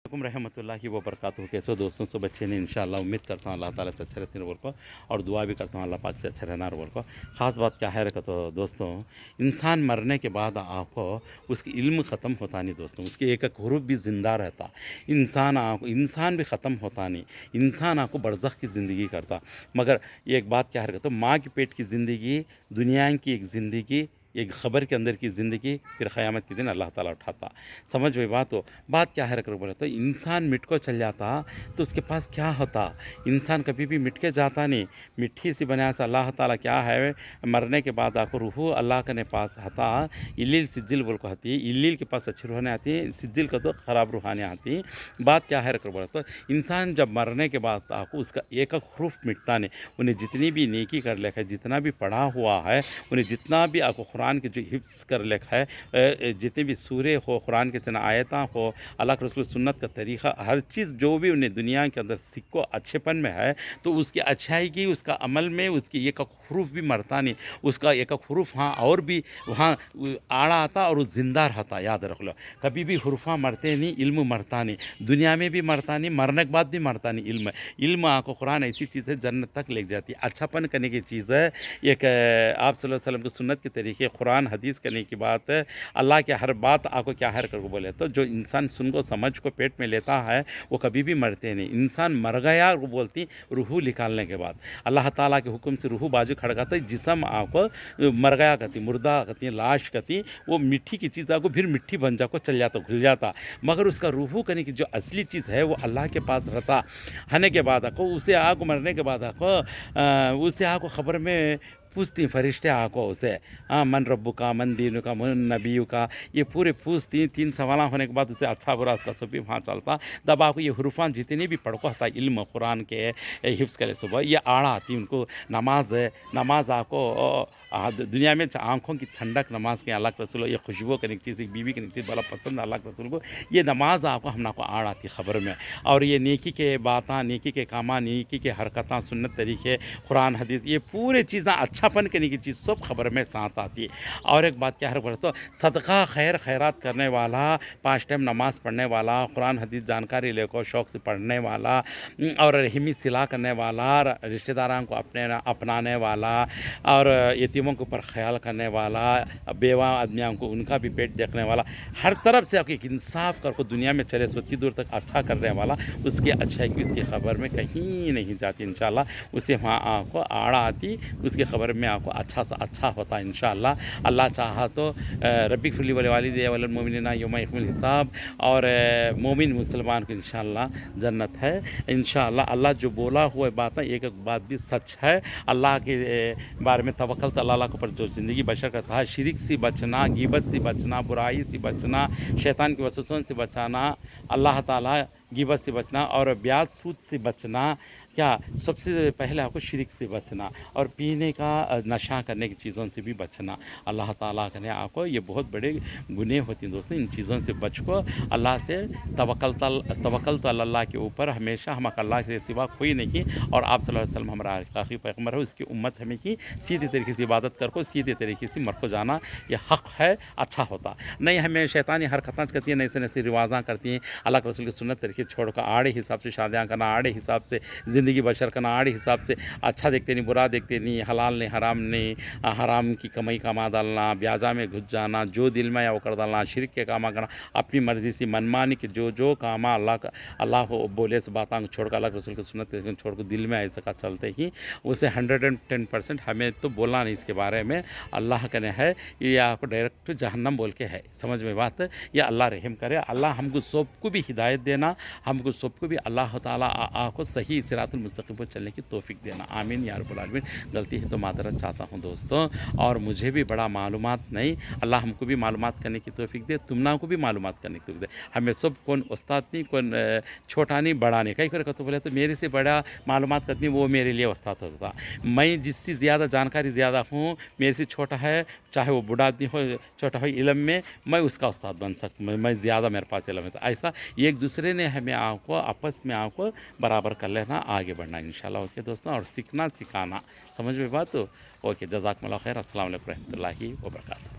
अलैकुम रहमतुल्लाहि व बरकातहू। कैसे हो दोस्तों, सब अच्छे ने इंशाअल्लाह। उम्मीद करता हूँ अल्लाह ताला से अच्छा रहते हैं को, और दुआ भी करता हूँ अल्लाह पाक से अच्छा रहना को। ख़ास बात क्या है रखा तो दोस्तों, इंसान मरने के बाद आपको उसकी इल्म ख़त्म होता नहीं दोस्तों, उसकी एक एक हुरूफ भी ज़िंदा रहता। इंसान भी ख़त्म होता नहीं, इंसान आपको बरज़ख की ज़िंदगी करता। मगर एक बात क्या है तो माँ के पेट की ज़िंदगी, दुनिया की एक ज़िंदगी, एक ख़बर के अंदर की ज़िंदगी, फिर क़यामत के दिन अल्लाह ताला उठाता। समझ में बात हो। बात क्या है रख बोले तो, इंसान मिट को चल जाता तो उसके पास क्या होता। इंसान कभी भी मिट के जाता नहीं, मिट्टी से बनाया सा अल्लाह ताला क्या है, मरने के बाद आपको रूह अल्लाह के पास हता। इल्लिल सिज्जिल बोल को आती, इल्लिल के पास अच्छी रूहानी आती है, सिज्जिल का तो ख़राब रूहानी आती। बात क्या है रख बोले तो, इंसान जब मरने के बाद आपको उसका एक एक हरूफ मिटता नहीं। उन्हें जितनी भी नेकी कर लेखा है, जितना भी पढ़ा हुआ है, उन्हें जितना भी आपको कुरान के जो हिफ्ज़ कर लेखा है, जितने भी सूरे हो, कुरान के चना आयता हो, अल्लाह के रसूल सुन्नत का तरीक़ा, हर चीज़ जो भी उन्हें दुनिया के अंदर सिक्को अच्छेपन में है, तो उसकी अच्छाई की, उसका अमल में उसकी एक हरूफ भी मरता नहीं। उसका एक हरूफ हाँ और भी वहाँ आड़ा आता और वो ज़िंदा रहता। याद रख लो, कभी भी हुरफा मरते नहीं, इल्म मरता नहीं, दुनिया में भी मरता नहीं, मरने के बाद भी मरता नहीं। इल्म इल्म आपको कुरान ऐसी चीज़ है जन्नत तक ले जाती है, अच्छापन करने की चीज़ है। एक आप सल्लल्लाहु अलैहि वसल्लम की सुन्नत के तरीके, कुरान हदीस करने की बात है। अल्लाह के हर बात आपको क्या है करके बोले तो, जो इंसान सुन को समझ को पेट में लेता है वो कभी भी मरते नहीं। इंसान मर गया वो बोलती रूह निकालने के बाद अल्लाह ताला के हुक्म से रूह बाजू खड़काता है, जिसम आपको मर गया कहती, मुर्दा कहती, लाश कहती, वो मिट्टी की चीज़ आपको फिर मिट्टी बन जाको चल जाता, घुल जाता। मगर उसका रूह करने की जो असली चीज़ है वो अल्लाह के पास रहता। आने के बाद आपको उसे आको मरने के बाद आपको उसे आको ख़बर में पूछती फरिश्ते आको उसे, हाँ मन रब्बु का, मन दीनु का, मन नबीयु का, ये पूरे पूछती। तीन सवाल होने के बाद उसे अच्छा बुरा उसका सब भी वहाँ चलता। तब आपको ये हुरूफान जितने भी पढ़ को होता है, इल्म कुरान के हिफ्ज़ करे सुबह, ये आड़ा आती उनको। नमाज है, नमाज आपको दुनिया में आँखों की ठंडक नमाज के अल्लाह के रसूल, ये खुशबू करने की चीज़, एक बीवी करने की चीज़ बड़ा पसंद अल्लाह के रसूल को। ये नमाज आपको हम ना को आड़ आती ख़बर में, और ये नेकी के बातें, नेकी के कामा, नेकी के हरकतां, सुन्नत तरीके, कुरान हदीस, ये पूरे चीज़ें अच्छापन करने की चीज़ सब खबर में साथ आती है। और एक बात क्या है बोले तो, सदका खैर खैरात करने वाला, 5 टाइम नमाज पढ़ने वाला, कुरान हदीस जानकारी लेकर शौक़ से पढ़ने वाला, और रहमी सिला करने वाला, रिश्तेदारों को अपनाने वाला, और यतीमों के ऊपर ख्याल करने वाला, बेवा आदमियों को उनका भी पेट देखने वाला, हर तरफ से आपको एक इंसाफ कर को दुनिया में चले सोती दूर तक अच्छा करने वाला, उसकी अच्छाई की उसकी ख़बर में कहीं नहीं जाती इंशाअल्लाह। उसे वहाँ आपको आड़ा आती, उसकी ख़बर में आपको अच्छा सा अच्छा होता है इंशाअल्लाह। अल्लाह चाहा तो रब्बिक फिरली वलिवालिदैया वलिल मुमिनीना यौमा यक़ूमुल हिसाब, और मोमिन मुसलमान को इंशाअल्लाह जन्नत है इंशाअल्लाह। अल्लाह जो बोला हुआ बात है, एक एक बात भी सच है। अल्लाह के बारे में तवक्कल तो अल्लाह के ऊपर जो ज़िंदगी बशर करता है, शिरक से बचना, गिबत से बचना, बुराई से बचना, शैतान की वसवसों से बचाना, अल्लाह ताला गिबत से बचना, और ब्याज सूद से बचना, क्या सबसे पहले आपको शिरक से बचना, और पीने का नशा करने की चीज़ों से भी बचना। अल्लाह ताला ने आपको ये बहुत बड़े गुनाह होती हैं दोस्तों, इन चीज़ों से बच को अल्लाह से तवक्कल तो अल्लाह के ऊपर हमेशा, हम अल्लाह के सिवा कोई नहीं। और आप सल्लल्लाहु अलैहि वसल्लम हमारा आखिरी पैगम्बर है, उसकी उम्मत हमें की सीधे तरीके से इबादत कर को, सीधे तरीके से मर को जाना ये हक़ है। अच्छा होता नहीं, हमें शैतानी हरकतें करती हैं, नई से रिवाज़ां करती हैं, अल्लाह के रसूल की सुन्नत तरीके छोड़ कर आड़े हिसाब से शादियाँ करना, आड़े हिसाब से ज़िंदगी बशर करना, आड़े हिसाब से अच्छा देखते नहीं, बुरा देखते नहीं, हलाल नहीं, हराम नहीं, हराम की कमाई कमा डालना, ब्याजा में घुस जाना, जो दिल में या वो कर डालना, शिरक के कामा करना, अपनी मर्ज़ी से मनमानी के जो कामा अल्लाह को बोले से बातों को छोड़ कर, अल्लाह के रसूल की सुन्नत छोड़ कर दिल में ऐसा का चलते ही उसे 110% हमें तो बोलना नहीं इसके बारे में। अल्लाह का ने है, ये आपको डायरेक्ट जहन्नम बोल के है। समझ में बात है? या अल्लाह रहम करे, अल्लाह हमको सबको भी हिदायत देना, हमको सबको भी अल्लाह ताला को सही सिरातुल मुस्तकीम पर चलने की तौफीक देना। आमीन या रब्बुल आलमीन। गलती है तो मादरत चाहता हूँ दोस्तों, और मुझे भी बड़ा मालूमात नहीं, अल्लाह हमको भी मालूमात करने की तौफीक दे, तुमना को भी मालूमात करने की तौफीक दे। हमें सब कौन उस्ताद नहीं, कौन छोटा नहीं, बड़ा नहीं, कई कर तो बोले तो मेरे से बड़ा मालूमात करनी वो मेरे लिए उस्ताद होता। मैं जिससे ज़्यादा जानकारी ज़्यादा हूँ, मेरे से छोटा है, चाहे वो बूढ़ा आदमी हो, छोटा हो इल्म में, मैं उसका उस्ताद बन सकता, मैं ज़्यादा मेरे पास इल्म है। तो ऐसा एक दूसरे ने हमें आपको आपस में आपको बराबर कर लेना, आगे बढ़ना इंशाल्लाह। ओके दोस्तों, और सीखना सिखाना, समझ में बात हो। ओके, जज़ाकमुल्लाह खैर। अस्सलाम वालेकुम रहमतुल्लाहि व बरकातहू।